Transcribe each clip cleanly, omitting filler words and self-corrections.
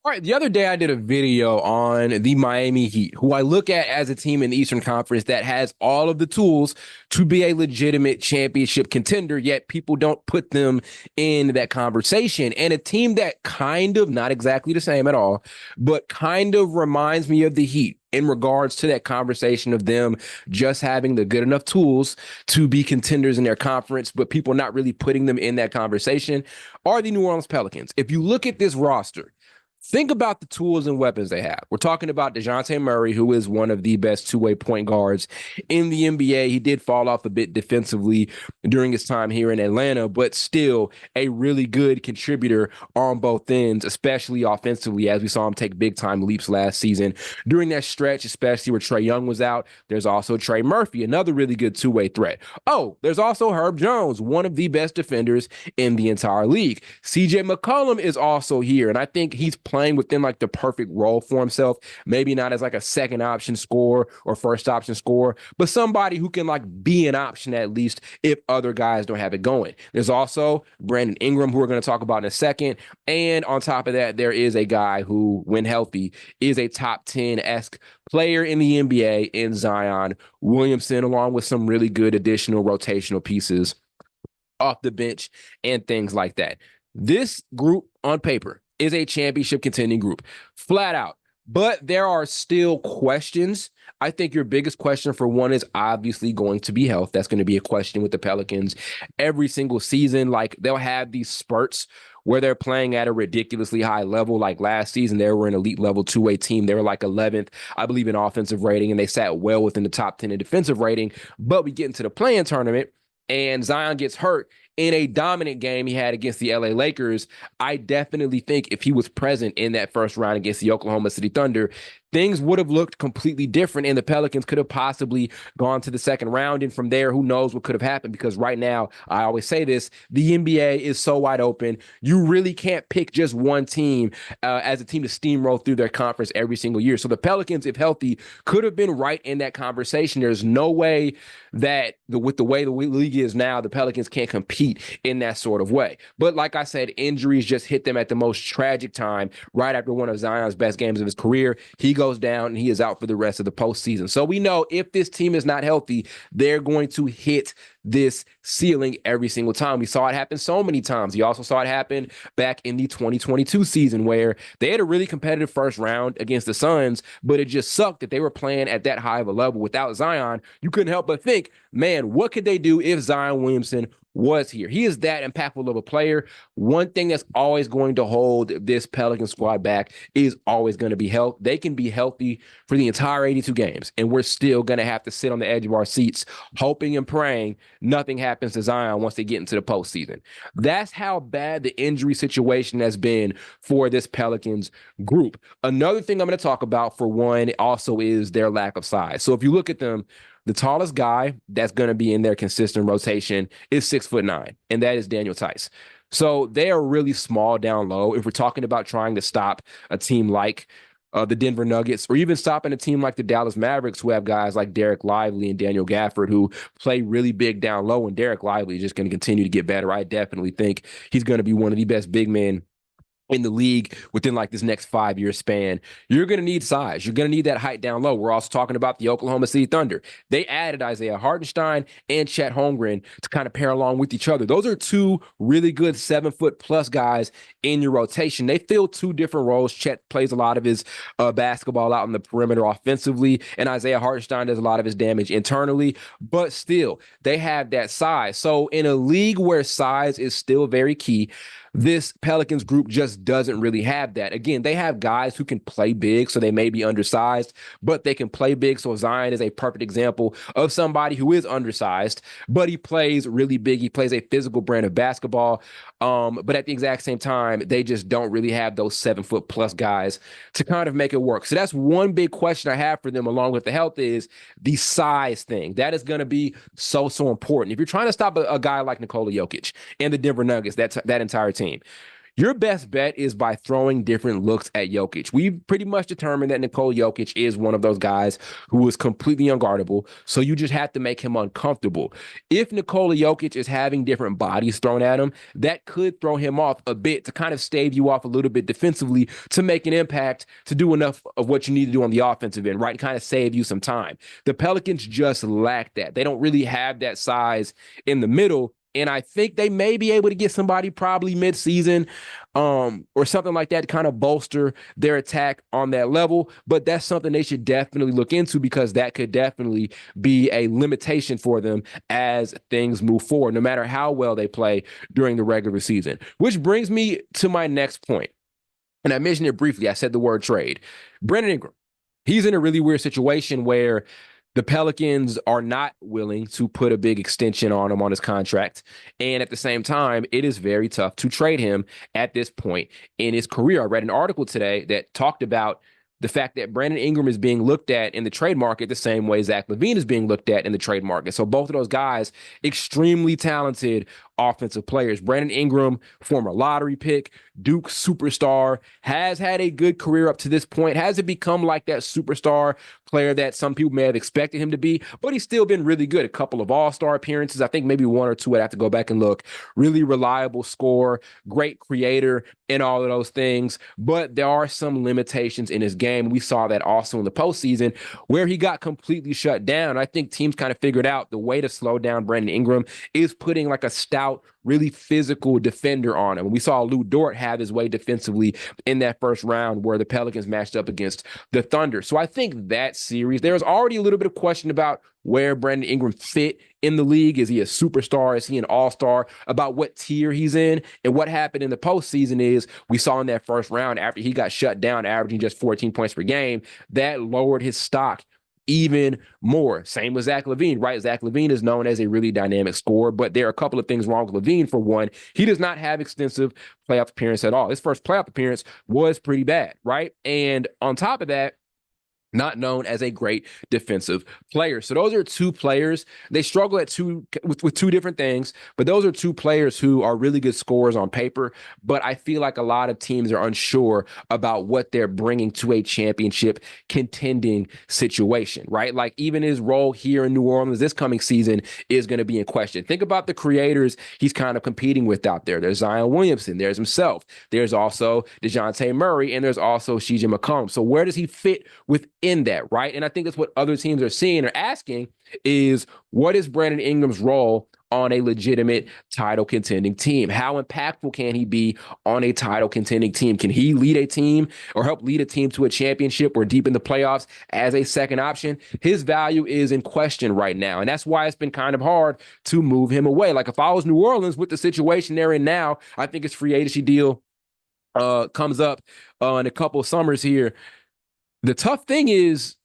All right, the other day I did a video on the Miami Heat, who I look at as a team in the Eastern Conference that has all of the tools to be a legitimate championship contender, yet people don't put them in that conversation. And a team that kind of, not exactly the same at all, but kind of reminds me of the Heat in regards to that conversation of them just having the good enough tools to be contenders in their conference, but people not really putting them in that conversation, are the New Orleans Pelicans. If you look at this roster, think about the tools and weapons they have. We're talking about Dejounte Murray, who is one of the best two-way point guards in the NBA. He did fall off a bit defensively during his time here in Atlanta, but still a really good contributor on both ends, especially offensively, as we saw him take big-time leaps last season. During that stretch, especially where Trae Young was out, there's also Trey Murphy, another really good two-way threat. Oh, there's also Herb Jones, one of the best defenders in the entire league. CJ McCollum is also here, and I think he's playing within like the perfect role for himself. Maybe not as like a second option scorer or first option scorer, but somebody who can like be an option at least if other guys don't have it going. There's also Brandon Ingram, who we're going to talk about in a second. And on top of that, there is a guy who, when healthy, is a top 10-esque player in the NBA in Zion Williamson, along with some really good additional rotational pieces off the bench and things like that. This group on paper is a championship contending group, flat out. But there are still questions. I think your biggest question for one is obviously going to be health. That's going to be a question with the Pelicans every single season. Like, they'll have these spurts where they're playing at a ridiculously high level. Like last season, they were an elite level two-way team. They were like 11th, I believe, in offensive rating, and they sat well within the top 10 in defensive rating. But we get into the play-in tournament, and Zion gets hurt in a dominant game he had against the LA Lakers. I definitely think if he was present in that first round against the Oklahoma City Thunder, things would have looked completely different, and the Pelicans could have possibly gone to the second round. And from there, who knows what could have happened? Because right now, I always say this, the NBA is so wide open. You really can't pick just one team as a team to steamroll through their conference every single year. So the Pelicans, if healthy, could have been right in that conversation. There's no way that with the way the league is now, the Pelicans can't compete in that sort of way. But like I said, injuries just hit them at the most tragic time right after one of Zion's best games of his career. He goes down and he is out for the rest of the postseason. So we know if this team is not healthy, they're going to hit this ceiling every single time. We saw it happen so many times. You also saw it happen back in the 2022 season where they had a really competitive first round against the Suns, but it just sucked that they were playing at that high of a level without Zion. You couldn't help but think, man, what could they do if Zion Williamson was here? He is that impactful of a player. One thing that's always going to hold this Pelican squad back is always going to be health. They can be healthy for the entire 82 games, and we're still going to have to sit on the edge of our seats, hoping and praying nothing happens to Zion once they get into the postseason. That's how bad the injury situation has been for this Pelicans group. Another thing I'm going to talk about, for one, also is their lack of size. So if you look at them, the tallest guy that's going to be in their consistent rotation is 6'9", and that is Daniel Tice. So they are really small down low. If we're talking about trying to stop a team like the Denver Nuggets, or even stopping a team like the Dallas Mavericks, who have guys like Derek Lively and Daniel Gafford, who play really big down low, and Derek Lively is just going to continue to get better. I definitely think he's going to be one of the best big men in the league within like this next 5-year span. You're going to need size. You're going to need that height down low. We're also talking about the Oklahoma City Thunder. They added Isaiah Hartenstein and Chet Holmgren to kind of pair along with each other. Those are two really good 7-foot-plus guys in your rotation. They fill two different roles. Chet plays a lot of his basketball out on the perimeter offensively, and Isaiah Hartenstein does a lot of his damage internally, but still, they have that size. So in a league where size is still very key, this Pelicans group just doesn't really have that. Again, they have guys who can play big, so they may be undersized, but they can play big. So Zion is a perfect example of somebody who is undersized, but he plays really big. He plays a physical brand of basketball. But at the exact same time, they just don't really have those 7-foot-plus guys to kind of make it work. So that's one big question I have for them, along with the health, is the size thing. That is going to be so important. If you're trying to stop a guy like Nikola Jokic and the Denver Nuggets, that entire team, your best bet is by throwing different looks at Jokic. We've pretty much determined that Nikola Jokic is one of those guys who is completely unguardable, so you just have to make him uncomfortable. If Nikola Jokic is having different bodies thrown at him, that could throw him off a bit to kind of stave you off a little bit defensively to make an impact, to do enough of what you need to do on the offensive end, right? And kind of save you some time. The Pelicans just lack that. They don't really have that size in the middle. And I think they may be able to get somebody probably mid-season or something like that to kind of bolster their attack on that level. But that's something they should definitely look into, because that could definitely be a limitation for them as things move forward, no matter how well they play during the regular season. Which brings me to my next point. And I mentioned it briefly. I said the word trade. Brandon Ingram, he's in a really weird situation where the Pelicans are not willing to put a big extension on him on his contract. And at the same time, it is very tough to trade him at this point in his career. I read an article today that talked about the fact that Brandon Ingram is being looked at in the trade market the same way Zach LaVine is being looked at in the trade market. So both of those guys, extremely talented offensive players. Brandon Ingram, former lottery pick, Duke superstar, has had a good career up to this point. Hasn't become like that superstar player that some people may have expected him to be, but he's still been really good. A couple of all-star appearances. I think maybe one or two. I'd have to go back and look. Really reliable scorer, great creator, and all of those things. But there are some limitations in his game. We saw that also in the postseason where he got completely shut down. I think teams kind of figured out the way to slow down Brandon Ingram is putting like a stout, really physical defender on him. We saw Lou Dort have his way defensively in that first round where the Pelicans matched up against the Thunder. So I think that series, there was already a little bit of question about where Brandon Ingram fit in the league. Is he a superstar? Is he an all-star? About what tier he's in. And what happened in the postseason is we saw in that first round, after he got shut down, averaging just 14 points per game, that lowered his stock even more. Same with Zach LaVine, right? Zach LaVine is known as a really dynamic scorer, but there are a couple of things wrong with LaVine. For one, he does not have extensive playoff appearance at all. His first playoff appearance was pretty bad, right? And on top of that, not known as a great defensive player. So those are two players. They struggle at with two different things, but those are two players who are really good scorers on paper. But I feel like a lot of teams are unsure about what they're bringing to a championship contending situation, right? Like even his role here in New Orleans this coming season is going to be in question. Think about the creators he's kind of competing with out there. There's Zion Williamson. There's himself. There's also Dejounte Murray, and there's also CJ McCollum. So where does he fit within that, right? And I think that's what other teams are seeing or asking is, what is Brandon Ingram's role on a legitimate title contending team? How impactful can he be on a title contending team? Can he lead a team or help lead a team to a championship or deep in the playoffs as a second option? His value is in question right now. And that's why it's been kind of hard to move him away. Like if I was New Orleans with the situation they're in now, I think his free agency deal comes up in a couple of summers here. The tough thing is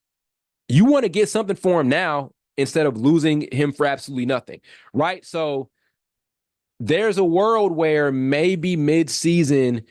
you want to get something for him now instead of losing him for absolutely nothing, right? So there's a world where maybe mid-season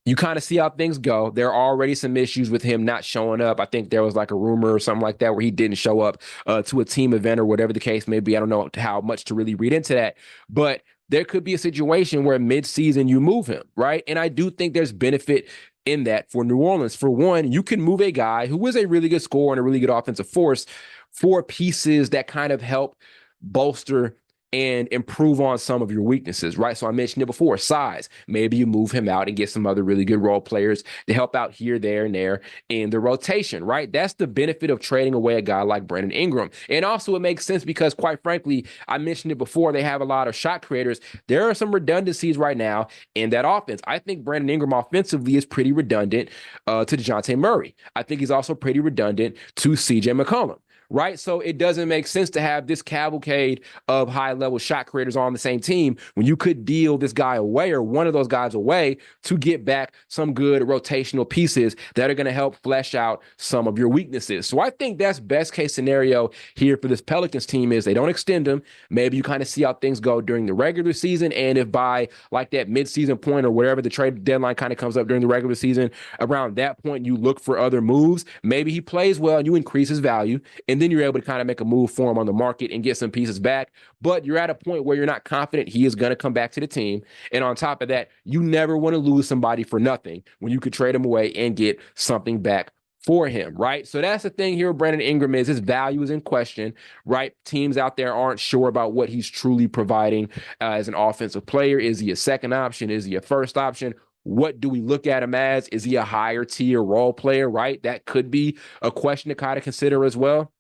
you kind of see how things go. There are already some issues with him not showing up. I think there was like a rumor or something like that where he didn't show up to a team event or whatever the case may be. I don't know how much to really read into that, but there could be a situation where mid-season you move him, right? And I do think there's benefit in that for New Orleans. For one, you can move a guy who is a really good scorer and a really good offensive force for pieces that kind of help bolster and improve on some of your weaknesses, right? So I mentioned it before, size. Maybe you move him out and get some other really good role players to help out here, there, and there in the rotation, right? That's the benefit of trading away a guy like Brandon Ingram. And also it makes sense because, quite frankly, I mentioned it before, they have a lot of shot creators. There are some redundancies right now in that offense. I think Brandon Ingram offensively is pretty redundant to Dejounte Murray. I think he's also pretty redundant to CJ McCollum. Right? So it doesn't make sense to have this cavalcade of high-level shot creators on the same team when you could deal this guy away or one of those guys away to get back some good rotational pieces that are going to help flesh out some of your weaknesses. So I think that's best case scenario here for this Pelicans team is they don't extend them. Maybe you kind of see how things go during the regular season. And if by like that mid-season point or whatever the trade deadline kind of comes up during the regular season, around that point you look for other moves. Maybe he plays well and you increase his value. And and then you're able to kind of make a move for him on the market and get some pieces back. But you're at a point where you're not confident he is going to come back to the team. And on top of that, you never want to lose somebody for nothing when you could trade him away and get something back for him, right? So that's the thing here with Brandon Ingram is his value is in question, right? Teams out there aren't sure about what he's truly providing as an offensive player. Is he a second option? Is he a first option? What do we look at him as? Is he a higher tier role player, right? That could be a question to kind of consider as well.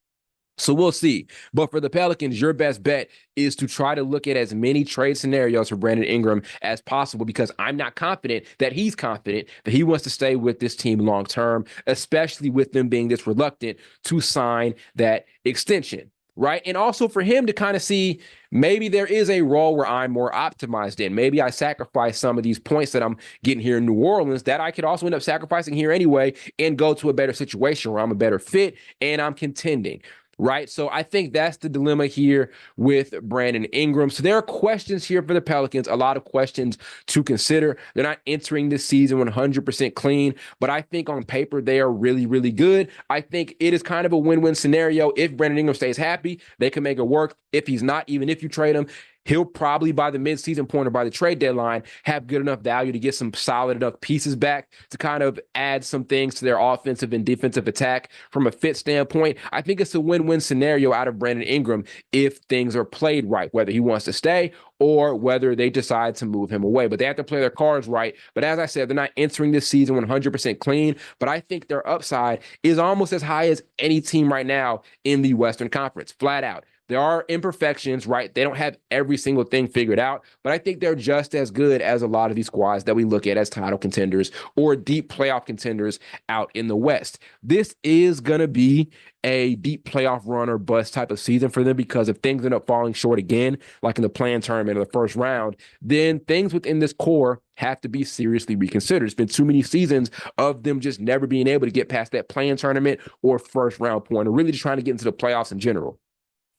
So we'll see. But for the Pelicans, your best bet is to try to look at as many trade scenarios for Brandon Ingram as possible, because I'm not confident that he's confident that he wants to stay with this team long term, especially with them being this reluctant to sign that extension. Right. And also for him to kind of see maybe there is a role where I'm more optimized in. Maybe I sacrifice some of these points that I'm getting here in New Orleans that I could also end up sacrificing here anyway and go to a better situation where I'm a better fit and I'm contending. Right. So I think that's the dilemma here with Brandon Ingram. So there are questions here for the Pelicans, a lot of questions to consider. They're not entering this season 100% clean, but I think on paper they are really, really good. I think it is kind of a win-win scenario. If Brandon Ingram stays happy, they can make it work. If he's not, even if you trade him, he'll probably by the midseason point or by the trade deadline have good enough value to get some solid enough pieces back to kind of add some things to their offensive and defensive attack from a fit standpoint. I think it's a win-win scenario out of Brandon Ingram if things are played right, whether he wants to stay or whether they decide to move him away. But they have to play their cards right. But as I said, they're not entering this season 100% clean. But I think their upside is almost as high as any team right now in the Western Conference, flat out. There are imperfections, right? They don't have every single thing figured out, but I think they're just as good as a lot of these squads that we look at as title contenders or deep playoff contenders out in the West. This is going to be a deep playoff run or bust type of season for them, because if things end up falling short again, like in the play-in tournament or the first round, then things within this core have to be seriously reconsidered. It's been too many seasons of them just never being able to get past that play-in tournament or first round point, or really just trying to get into the playoffs in general.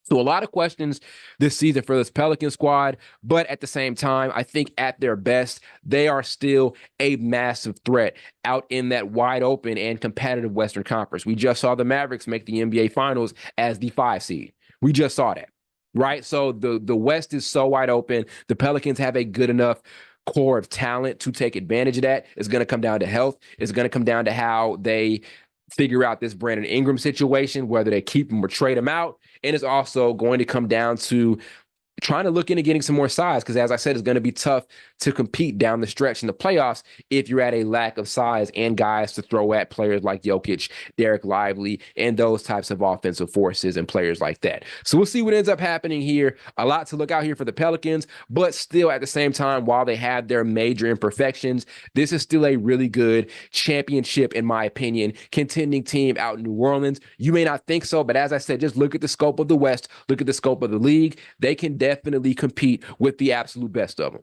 So a lot of questions this season for this Pelican squad, but at the same time, I think at their best, they are still a massive threat out in that wide open and competitive Western Conference. We just saw the Mavericks make the NBA Finals as the 5 seed. We just saw that, right? So the West is so wide open. The Pelicans have a good enough core of talent to take advantage of that. It's going to come down to health. It's going to come down to how they figure out this Brandon Ingram situation, whether they keep him or trade him out. And it's also going to come down to trying to look into getting some more size, because as I said, it's going to be tough to compete down the stretch in the playoffs if you're at a lack of size and guys to throw at players like Jokic, Derek Lively, and those types of offensive forces and players like that. So we'll see what ends up happening here. A lot to look out here for the Pelicans, but still at the same time, while they have their major imperfections, this is still a really good championship, in my opinion, contending team out in New Orleans. You may not think so, but as I said, just look at the scope of the West, look at the scope of the league. They can definitely compete with the absolute best of them.